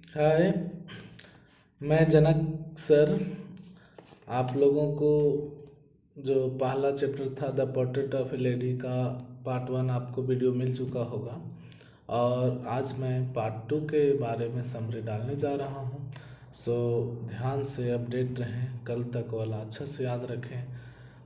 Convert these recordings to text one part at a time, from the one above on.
हाय, मैं जनक सर। आप लोगों को जो पहला चैप्टर था the portrait of A lady का पार्ट 1 आपको वीडियो मिल चुका होगा और आज मैं पार्ट 2 के बारे में समरी डालने जा रहा हूँ। सो ध्यान से अपडेट रहें, कल तक वाला अच्छा से याद रखें।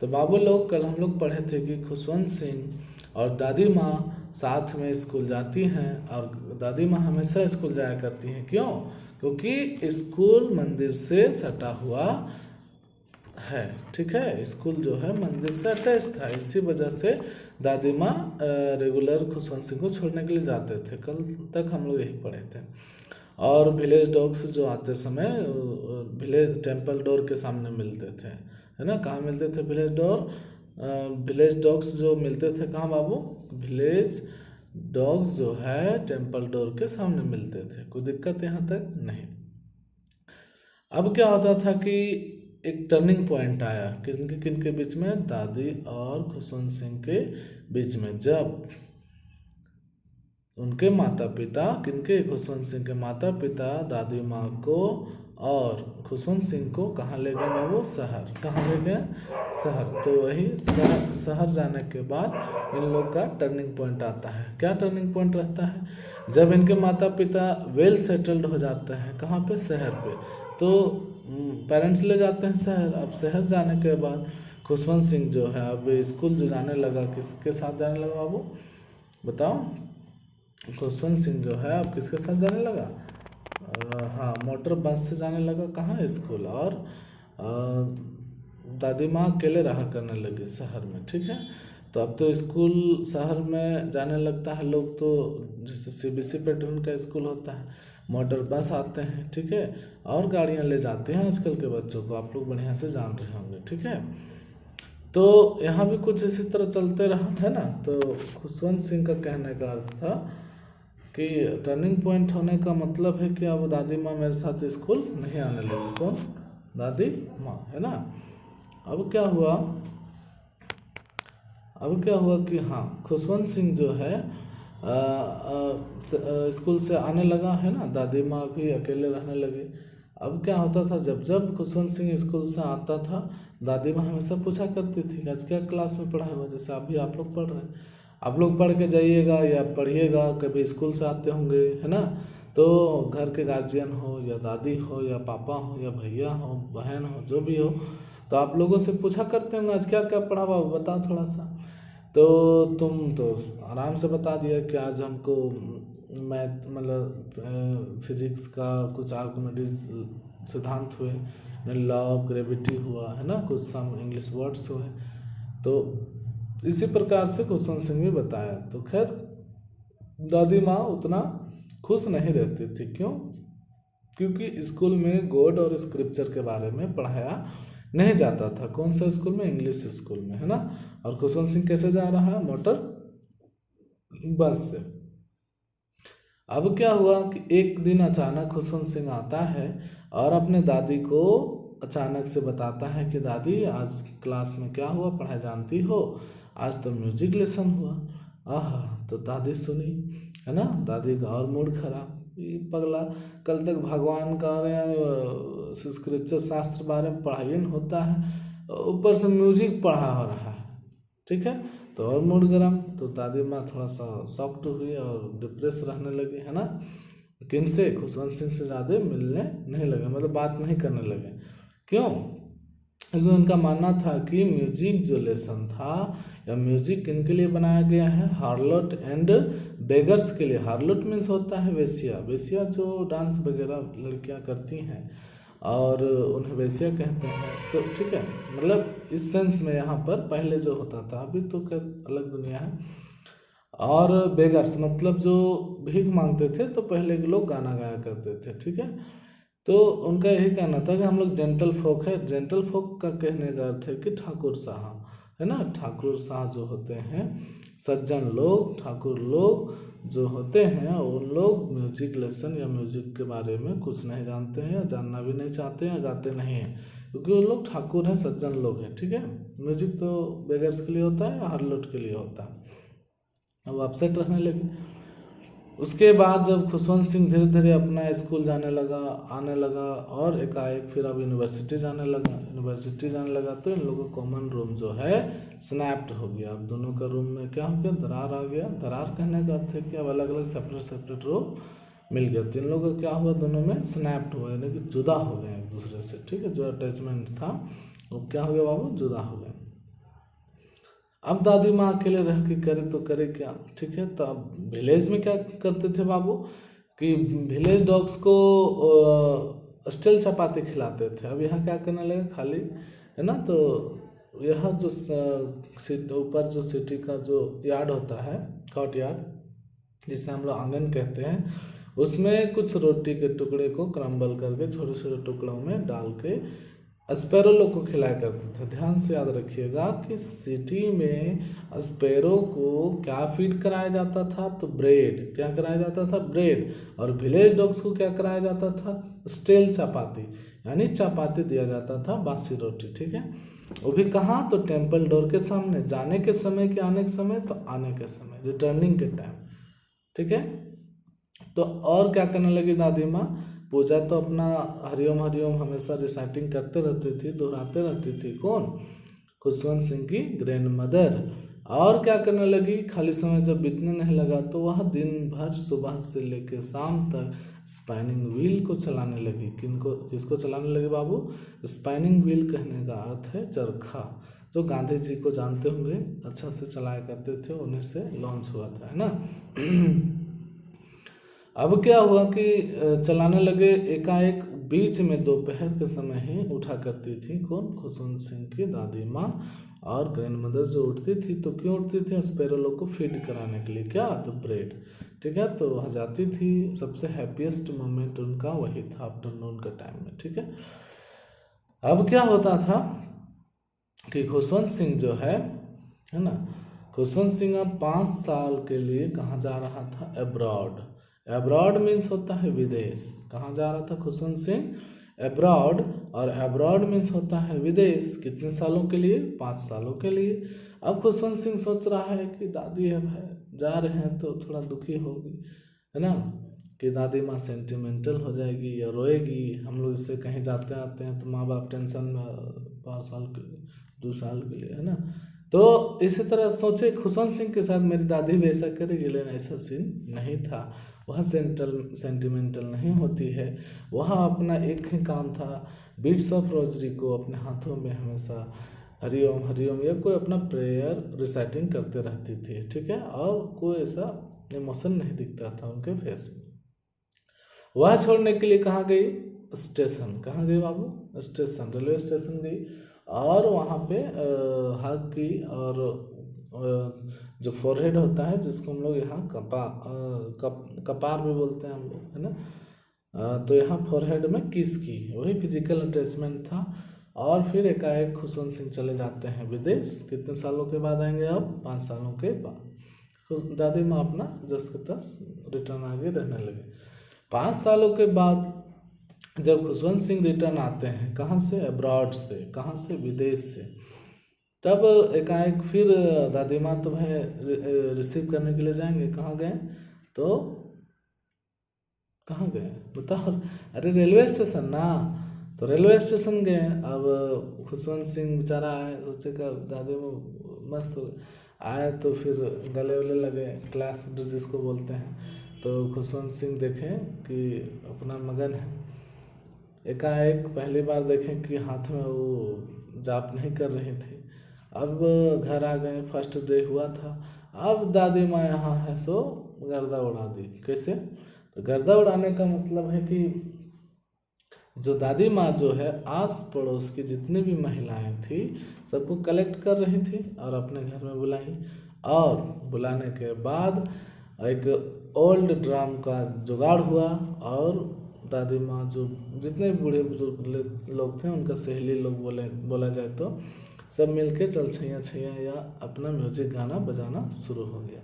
तो बाबू लोग, कल हम लोग पढ़े थे कि खुशवंत सिंह और दादी माँ साथ में स्कूल जाती हैं और दादी माँ हमेशा स्कूल जाया करती हैं। क्यों? क्योंकि स्कूल मंदिर से सटा हुआ है। ठीक है, स्कूल जो है मंदिर से अटैच था, इसी वजह से दादी माँ रेगुलर खुशवंत सिंह को छोड़ने के लिए जाते थे। कल तक हम लोग यही पढ़े थे। और विलेज डॉग्स जो आते समय विलेज टेम्पल डोर के सामने मिलते थे, है ना। कहाँ मिलते थे विलेज डॉग्स जो मिलते थे कहाँ बाबू? विलेज डॉग्स जो है टेम्पल डोर के सामने मिलते थे। कोई दिक्कत यहाँ तक नहीं। अब क्या होता था कि एक टर्निंग पॉइंट आया किनके बीच में? दादी और खुशवंत सिंह के बीच में। जब उनके माता पिता, किनके? खुशवंत सिंह के माता पिता दादी माँ को और खुशवंत सिंह को कहाँ ले गए बाबू? शहर। कहाँ ले गए? शहर। तो वही शहर जाने के बाद इन लोग का टर्निंग पॉइंट आता है। क्या टर्निंग पॉइंट रहता है? जब इनके माता पिता वेल सेटल्ड हो जाते हैं, कहाँ पे? शहर पे। तो पेरेंट्स ले जाते हैं शहर। अब शहर जाने के बाद खुशवंत सिंह जो है अब स्कूल जो जाने लगा, किसके साथ जाने लगा बाबू? बताओ। खुशवंत सिंह जो है अब किसके साथ जाने लगा? हाँ, मोटर बस से जाने लगा। कहाँ? स्कूल। और दादी माँ अकेले रहा करने लगे शहर में। ठीक है, तो अब तो स्कूल शहर में जाने लगता है लोग, तो जैसे सीबीएसई पैटर्न का स्कूल होता है, मोटर बस आते हैं। ठीक है, और गाड़ियाँ ले जाते हैं आजकल के बच्चों को, आप लोग बढ़िया से जान रहे होंगे। ठीक है, तो यहाँ भी कुछ इसी तरह चलते रहा, है ना। तो खुशवंत सिंह का कहने का अर्थ था कि टर्निंग पॉइंट होने का मतलब है कि अब दादी माँ मेरे साथ स्कूल नहीं आने लगी। कौन? दादी माँ, है ना। अब क्या हुआ? कि हाँ, खुशवंत सिंह जो है स्कूल से आने लगा, है ना। दादी माँ भी अकेले रहने लगे। अब क्या होता था, जब जब खुशवंत सिंह स्कूल से आता था, दादी माँ हमेशा पूछा करती थी आज क्या क्लास में पढ़ा हुआ। जैसे अभी आप लोग पढ़ रहे हैं, आप लोग पढ़ के जाइएगा या पढ़िएगा, कभी स्कूल से आते होंगे, है ना। तो घर के गार्जियन हो या दादी हो या पापा हो या भैया हो, बहन हो, जो भी हो, तो आप लोगों से पूछा करते होंगे आज क्या क्या पढ़ा हुआ, बताओ थोड़ा सा। तो तुम तो आराम से बता दिया कि आज हमको मैथ मतलब फिजिक्स का कुछ आर्किमिडीज सिद्धांत हुए, लॉ ऑफ ग्रेविटी हुआ, है ना, कुछ सम इंग्लिश वर्ड्स हुए। तो इसी प्रकार से खुशवंत सिंह भी बताया। तो खैर दादी माँ उतना खुश नहीं रहती थी। क्यों? क्योंकि स्कूल में गॉड और स्क्रिप्चर के बारे में पढ़ाया नहीं जाता था। कौन सा स्कूल में? इंग्लिश स्कूल में, है ना। और खुशवंत सिंह कैसे जा रहा है? मोटर बस से। अब क्या हुआ कि एक दिन अचानक खुशवंत सिंह आता है और अपने दादी को अचानक से बताता है कि दादी आज क्लास में क्या हुआ पढ़ाई जानती हो? आज तो म्यूजिक लेसन हुआ। आह, तो दादी सुनी, है ना। दादी का और मूड खराब। ये पगला, कल तक भगवान का स्क्रिप्चर शास्त्र बारे में पढ़ाई नहीं होता है, ऊपर से म्यूजिक पढ़ा हो रहा है। ठीक है, तो और मूड गर्म। तो दादी माँ थोड़ा सा सॉफ्ट हुई और डिप्रेस रहने लगी, है ना। किनसे? खुशवंत सिंह से ज़्यादा मिलने नहीं लगे, मतलब बात नहीं करने लगे। क्यों? क्योंकि उनका मानना था कि म्यूजिक जो लेसन था या म्यूजिक किन के लिए बनाया गया है? हार्लोट एंड बेगर्स के लिए। हार्लोट मीन्स होता है वेश्या। वेश्या जो डांस वगैरह लड़कियां करती हैं और उन्हें वेश्या कहते हैं। तो ठीक है, मतलब इस सेंस में यहाँ पर पहले जो होता था, अभी तो खैर अलग दुनिया है। और बेगर्स मतलब जो भीख मांगते थे, तो पहले के लोग गाना गाया करते थे। ठीक है, तो उनका यही कहना था कि हम लोग जेंटल फोक है। जेंटल फोक का कहने का अर्थ है कि ठाकुर साहब, है ना। ठाकुर साहब जो होते हैं, सज्जन लोग, ठाकुर लोग जो होते हैं, उन लोग म्यूजिक लेसन या म्यूजिक के बारे में कुछ नहीं जानते हैं या जानना भी नहीं चाहते हैं, गाते नहीं हैं, क्योंकि वो लोग ठाकुर हैं, सज्जन लोग हैं। ठीक है, म्यूजिक तो बेगर्स के लिए होता है या हर लोट के लिए होता है। अब अपसेट रहने लगे। उसके बाद जब खुशवंत सिंह धीरे धीरे अपना स्कूल जाने लगा, आने लगा, और एकाएक फिर अब यूनिवर्सिटी जाने लगा तो इन लोगों का कॉमन रूम जो है स्नैप्ड हो गया। अब दोनों का रूम में क्या हो गया, दरार आ गया। दरार कहने का अर्थ है कि अब अलग अलग सेपरेट रूम मिल गया। तो इन लोगों का क्या हुआ, दोनों में स्नैप्ड हुआ, यानी कि जुदा हो गए एक दूसरे से। ठीक है, जो अटैचमेंट था वो क्या हो गया बाबू, जुदा हो गया। अब दादी माँ अकेले रह के करे तो करे क्या। ठीक है, तो अब विलेज में क्या करते थे बाबू कि विलेज डॉग्स को स्टील चपाती खिलाते थे। अब यहाँ क्या करने लगे, खाली है ना, तो यह जो ऊपर जो सिटी का जो यार्ड होता है, कॉट यार्ड जिसे हम लोग आंगन कहते हैं, उसमें कुछ रोटी के टुकड़े को क्रम्बल करके छोटे छोटे टुकड़ों में डाल के स्पैरो लोग को खिलाया करते थे। ध्यान से याद रखिएगा कि सिटी में स्पैरो को क्या फीड कराया जाता था, तो ब्रेड। क्या कराया जाता था, ब्रेड। और विलेज डॉग्स को क्या कराया जाता था, स्टील चपाती, यानी चपाती दिया जाता था, बासी रोटी। ठीक है, वो भी कहाँ, तो टेम्पल डोर के सामने, जाने के समय कि आने के समय, तो आने के समय, रिटर्निंग के टाइम। ठीक है, तो और क्या करने लगी दादी माँ, पूजा तो अपना हरिओम हरिओम हमेशा रिसाइटिंग करते रहती थी, दोहराते रहती थी। कौन, खुशवंत सिंह की ग्रैंड मदर। और क्या करने लगी, खाली समय जब बीतने नहीं लगा तो वह दिन भर सुबह से लेकर शाम तक स्पाइनिंग व्हील को चलाने लगी। किसको चलाने लगी बाबू, स्पाइनिंग व्हील कहने का अर्थ है चरखा, जो गांधी जी को जानते होंगे, अच्छा से चलाया करते थे, उन्हीं से लॉन्च हुआ था, है ना। अब क्या हुआ कि चलाने लगे, एकाएक बीच में दोपहर के समय ही उठा करती थी कौन, खुशवंत सिंह की दादी माँ और ग्रैंड मदर जो उठती थी, तो क्यों उठती थी, स्पैरो लोग को फीड कराने के लिए, क्या, तो ब्रेड। ठीक है, तो वहाँ जाती थी, सबसे हैप्पीएस्ट मोमेंट उनका वही था आफ्टरनून के टाइम में। ठीक है, अब क्या होता था कि खुशवंत सिंह जो है ना, खुशवंत सिंह अब 5 साल के लिए कहाँ जा रहा था, अब्रॉड। अब्रॉड मीन्स होता है विदेश। कहाँ जा रहा था खुशवंत सिंह, अब्रॉड। और अब्रॉड मीन्स होता है विदेश। कितने सालों के लिए, 5 सालों के लिए। अब खुशवंत सिंह सोच रहा है कि दादी अब है, जा रहे हैं तो थोड़ा दुखी होगी, है ना, कि दादी माँ सेंटिमेंटल हो जाएगी या रोएगी। हम लोग इससे कहीं जाते आते हैं तो माँ बाप टेंशन में, 5 साल के लिए, 2 साल के लिए, है ना। तो इसी तरह सोचे खुशवंत सिंह के साथ मेरी दादी भी ऐसा करेगी, लेकिन ऐसा सीन नहीं था। वह सेंटिमेंटल नहीं होती है। वह अपना एक ही काम था, बीट्स ऑफ रोजरी को अपने हाथों में हमेशा हरिओम हरिओम या कोई अपना प्रेयर रिसाइटिंग करते रहती थी। ठीक है, और कोई ऐसा इमोशन नहीं दिखता था उनके फेस में। वह छोड़ने के लिए कहाँ गई, स्टेशन। कहाँ गई बाबू, स्टेशन, रेलवे स्टेशन गई। और वहाँ पे हक की, और जो फोरहेड होता है, जिसको हम लोग यहाँ कपार भी बोलते हैं हम लोग, है ना। तो यहाँ फोरहेड में किस की, वही फिजिकल अटैचमेंट था। और फिर एकाएक खुशवंत सिंह चले जाते हैं विदेश। कितने सालों के बाद आएंगे, अब 5 सालों के बाद। दादी माँ अपना जस के तस रिटर्न आगे रहने लगे। 5 सालों के बाद जब खुशवंत सिंह रिटर्न आते हैं, कहाँ से, अब्रॉड से, कहाँ से, विदेश से, तब एकाएक फिर दादी माँ तो है रिसीव करने के लिए जाएंगे। कहाँ गए, तो कहाँ गए बताओ, अरे रेलवे स्टेशन ना। तो रेलवे स्टेशन गए। अब खुशवंत सिंह बेचारा आए, सोचेगा दादी माँ मस्त आए, तो फिर गले वले लगे, क्लास जिसको बोलते हैं। तो खुशवंत सिंह देखें कि अपना मगन है। एकाएक पहली बार देखें कि हाथ में वो जाप नहीं कर रही थी। अब घर आ गए, फर्स्ट डे हुआ था। अब दादी माँ यहाँ है सो गर्दा उड़ा दी। कैसे, तो गर्दा उड़ाने का मतलब है कि जो दादी माँ जो है, आस पड़ोस की जितनी भी महिलाएं थी सबको कलेक्ट कर रही थी और अपने घर में बुलाई। और बुलाने के बाद एक ओल्ड ड्राम का जुगाड़ हुआ, और दादी माँ जो जितने भी बूढ़े बुजुर्ग लोग थे, उनका सहेली लोग बोला जाए तो, सब मिलके चल छैया छैया या अपना म्यूजिक गाना बजाना शुरू हो गया।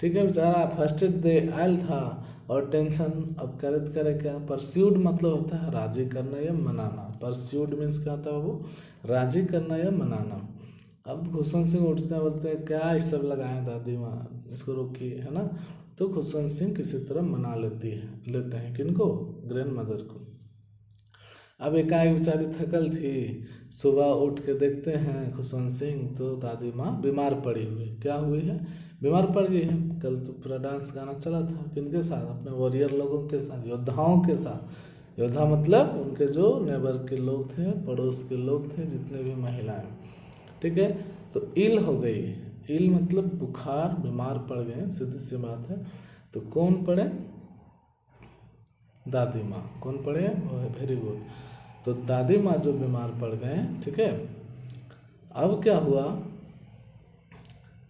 ठीक है, बेचारा फर्स्ट डे आयल था और टेंशन। अब करे क्या, परस्यूड मतलब होता है राजी करना या मनाना। परस्यूड मीन्स क्या होता है वो, राजी करना या मनाना। अब खुशवंत सिंह उठते हैं, बोलते हैं क्या ये सब लगाए दादी माँ, इसको रोकिए, है ना। तो खुशवंत सिंह किसी तरह मना लेते हैं किनको, ग्रैंड मदर को। अब एकाएक बेचारी थकल थी, सुबह उठ के देखते हैं खुशवंत सिंह तो दादी माँ बीमार पड़ी हुई। क्या हुई है, बीमार पड़ गई है। कल तो पूरा डांस गाना चला था, किनके साथ, अपने वॉरियर लोगों के साथ, योद्धाओं के साथ। योद्धा मतलब उनके जो नेबर के लोग थे, पड़ोस के लोग थे, जितने भी महिलाएं, ठीक है। तो इल हो गई, इल मतलब बुखार, बीमार पड़ गए, सीधी सी बात है। तो कौन पड़े, दादी माँ। कौन पड़े, वेरी गुड। तो दादी माँ जो बीमार पड़ गए, ठीक है। अब क्या हुआ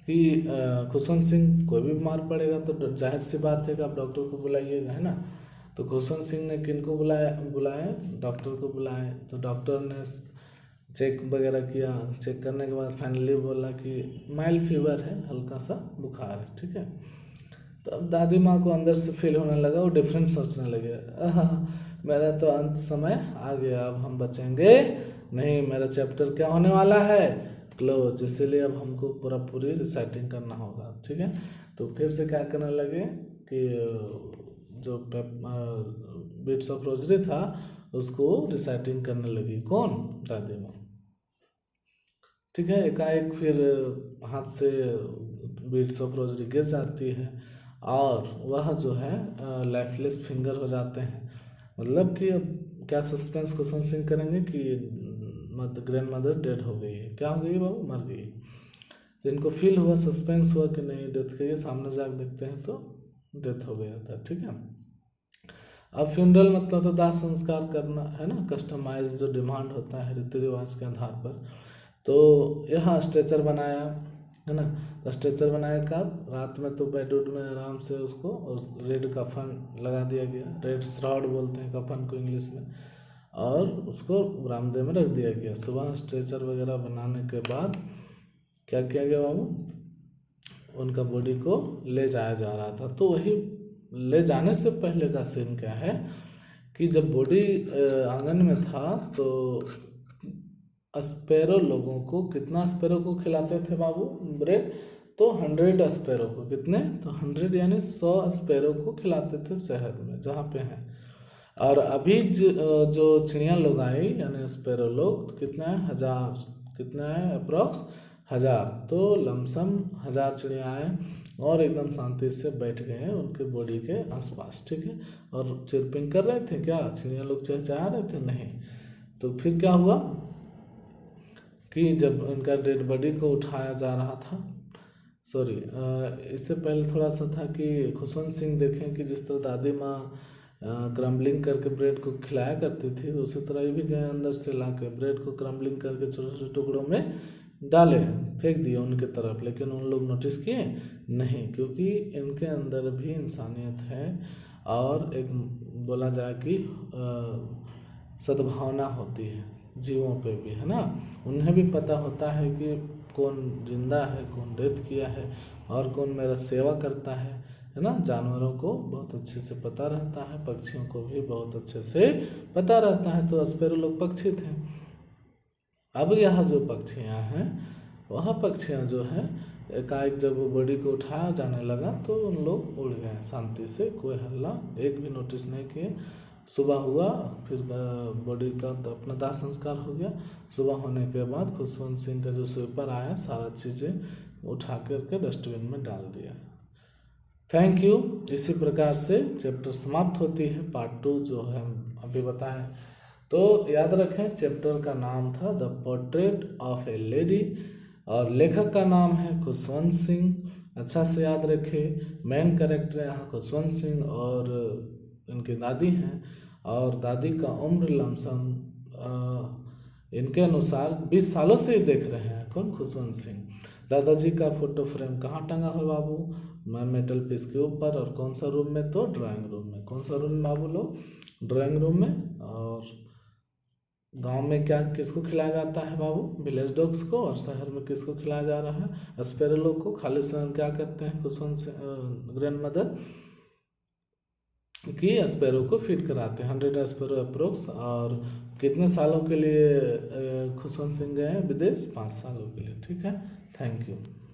कि खुशवंत सिंह, कोई भी बीमार पड़ेगा तो जाहिर सी बात है कि आप डॉक्टर को बुलाइएगा, है ना। तो खुशवंत सिंह ने किनको बुलाया, डॉक्टर को बुलाए। तो डॉक्टर ने चेक वगैरह किया, चेक करने के बाद फाइनली बोला कि माइल्ड फीवर है, हल्का सा बुखार है, ठीक है। तो अब दादी माँ को अंदर से फील होने लगा, वो डिफरेंट सोचने लगे, मेरा तो अंत समय आ गया, अब हम बचेंगे नहीं, मेरा चैप्टर क्या होने वाला है, क्लोज, इसीलिए अब हमको पूरी रिसाइटिंग करना होगा, ठीक है। तो फिर से क्या करने लगे कि जो बीट्स ऑफ रोजरी था उसको रिसाइटिंग करने लगी, कौन, दादी माँ, ठीक है। एकाएक फिर हाथ से बीट्स ऑफ रोजरी गिर जाती है और वह जो है लाइफलेस फिंगर हो जाते हैं। मतलब कि अब क्या सस्पेंस खुशवंत सिंह करेंगे कि ग्रैंड मदर डेड हो गई है, क्या हो गई, बाबू मर गई। तो इनको फील हुआ, सस्पेंस हुआ कि नहीं डेथ गई है, सामने जाकर देखते हैं तो डेथ हो गया था, ठीक है। अब फ्यूनरल मतलब तो दाह संस्कार करना है ना, कस्टमाइज जो डिमांड होता है रीति रिवाज के आधार पर। तो यहाँ स्ट्रेचर बनाया, है ना। तो स्ट्रेचर बनाया कब, रात में तो बेडरूड में आराम से उसको और रेड कफन लगा दिया गया, रेड श्राउड बोलते हैं कफन को इंग्लिश में, और उसको बरामदे में रख दिया गया। सुबह स्ट्रेचर वगैरह बनाने के बाद क्या किया गया बाबू, उनका बॉडी को ले जाया जा रहा था। तो वही ले जाने से पहले का सीन क्या है कि जब बॉडी आंगन में था तो स्पैरो लोगों को, कितना स्पैरो को खिलाते थे बाबू ब्रेड, तो 100 स्पैरो को, कितने, तो 100 यानी 100 स्पैरो को खिलाते थे शहर में जहाँ पे हैं। और अभी जो चिड़िया लोग आई यानी स्पैरो लोग कितना है, 1000, कितना है अप्रॉक्स 1000। तो लमसम 1000 चिड़िया आए और एकदम शांति से बैठ गए हैं उनके बॉडी के आसपास, ठीक है। और चिरपिंग कर रहे थे, क्या चिड़िया लोग चहचहा रहे थे, नहीं। तो फिर क्या हुआ कि जब उनका डेड बॉडी को उठाया जा रहा था, सॉरी इससे पहले थोड़ा सा था कि खुशवंत सिंह देखें कि जिस तरह दादी माँ क्रम्बलिंग करके ब्रेड को खिलाया करती थी, तो उसी तरह ये भी गए अंदर से ला के ब्रेड को क्रम्बलिंग करके छोटे छोटे टुकड़ों में डाले, फेंक दिए उनके तरफ। लेकिन उन लोग नोटिस किए नहीं, क्योंकि इनके अंदर भी इंसानियत है और एक बोला जाए कि सद्भावना होती है जीवों पे भी, है ना। उन्हें भी पता होता है कि कौन जिंदा है, कौन डेथ किया है और कौन मेरा सेवा करता है ना। जानवरों को बहुत अच्छे से पता रहता है, पक्षियों को भी बहुत अच्छे से पता रहता है। तो स्पैरो लोग पक्षी थे। अब यह जो पक्षियाँ हैं, वह पक्षियाँ जो हैं एकाएक जब वो बॉडी को उठाया जाने लगा तो उन लोग उड़ गए शांति से, कोई हल्ला एक भी नोटिस नहीं किए। सुबह हुआ, फिर बॉडी का तो अपना दाह संस्कार हो गया। सुबह होने के बाद खुशवंत सिंह का जो स्वीपर आया, सारा चीज़ें उठा करके डस्टबिन में डाल दिया। Thank you. इसी प्रकार से चैप्टर समाप्त होती है। पार्ट 2 जो है हम अभी बताएं, तो याद रखें चैप्टर का नाम था the portrait of A lady और लेखक का नाम है खुशवंत सिंह। अच्छा से याद रखें, मेन कैरेक्टर यहाँ खुशवंत सिंह और इनकी दादी हैं और दादी का उम्र लमसम इनके अनुसार 20 सालों से ही देख रहे हैं, कौन, खुशवंत सिंह। दादाजी का फोटो फ्रेम कहाँ टंगा हो बाबू, मैं मेटल पीस के ऊपर, और कौन सा रूम में, तो ड्राइंग रूम में। कौन सा रूम में बाबू लोग, ड्राइंग रूम में। और गांव में क्या किसको खिलाया जाता है बाबू, विलेज डॉग्स को, और शहर में किसको खिलाया जा रहा है, स्पैरो लोग को। खाली समय क्या करते हैं खुशवंत ग्रैंड मदर कि स्पैरो को फीड कराते हैं, 100 स्पैरो अप्रोक्स। और कितने सालों के लिए खुशवंत सिंह गए विदेश, 5 सालों के लिए, ठीक है। Thank you.